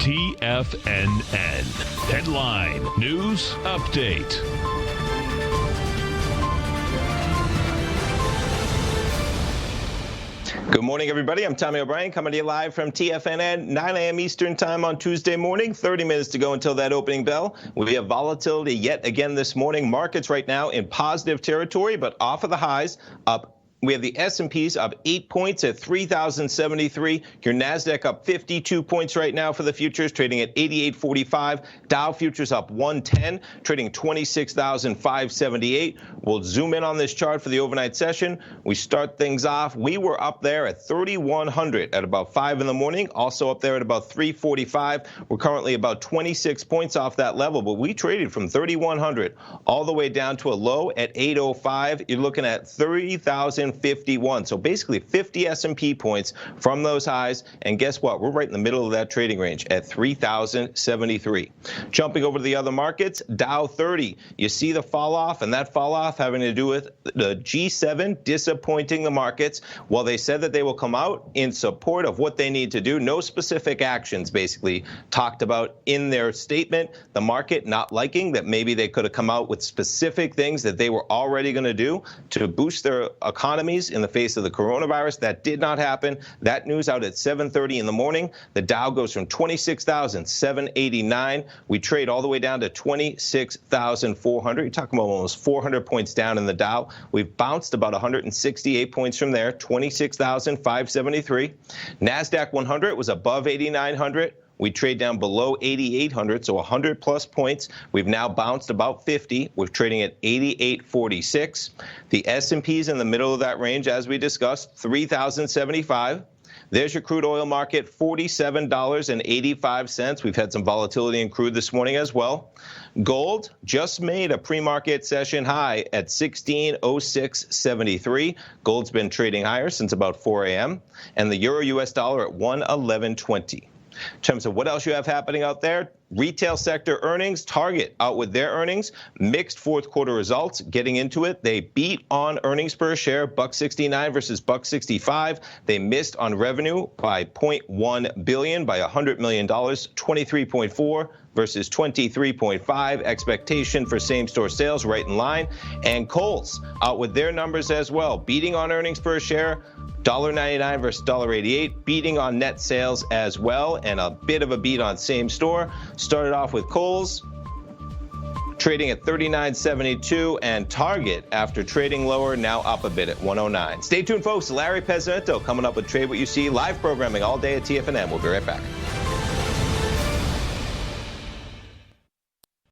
TFNN. Headline News Update. Good morning, everybody. I'm Tommy O'Brien coming to you live from TFNN, 9 a.m. Eastern time on Tuesday morning. 30 minutes to go until that opening bell. We have volatility yet again this morning. Markets right now in positive territory, but off of the highs, up. We have the S&Ps up 8 points at 3,073. Your NASDAQ up 52 points right now for the futures, trading at 88.45. Dow futures up 110, trading 26,578. We'll zoom in on this chart for the overnight session. We start things off. We were up there at 3,100 at about 5 in the morning, also up there at about 345. We're currently about 26 points off that level, but we traded from 3,100 all the way down to a low at 805. You're looking at 30,051. So basically 50 S&P points from those highs. And guess what? We're right in the middle of that trading range at 3,073. Jumping over to the other markets, Dow 30. You see the fall off, and that fall off having to do with the G7 disappointing the markets. Well, they said that they will come out in support of what they need to do. No specific actions basically talked about in their statement. The market not liking that maybe they could have come out with specific things that they were already going to do to boost their economies in the face of the coronavirus. That did not happen. That news out at 7:30 in the morning. The Dow goes from 26,789. We trade all the way down to 26,400. You're talking about almost 400 points down in the Dow. We've bounced about 168 points from there, 26,573. NASDAQ 100 was above 8,900. We trade down below 8,800, so 100 plus points. We've now bounced about 50. We're trading at 88.46. The S&P's in the middle of that range, as we discussed, 3,075. There's your crude oil market, $47.85. We've had some volatility in crude this morning as well. Gold just made a pre-market session high at 1606.73. Gold's been trading higher since about 4 a.m. And the euro-US dollar at 111.20. In terms of what else you have happening out there, retail sector earnings, Target out with their earnings, mixed fourth quarter results. Getting into it, they beat on earnings per share, $1.69 versus $1.65. They missed on revenue by $0.1 billion, by $100 million, 23.4 versus 23.5. Expectation for same-store sales right in line. And Kohl's out with their numbers as well, beating on earnings per share, $1.99 versus $1.88, beating on net sales as well, and a bit of a beat on same store. Started off with Kohl's trading at $39.72, and Target, after trading lower, now up a bit at $109. Stay tuned, folks. Larry Pezzento coming up with Trade What You See, live programming all day at TFNN. We'll be right back.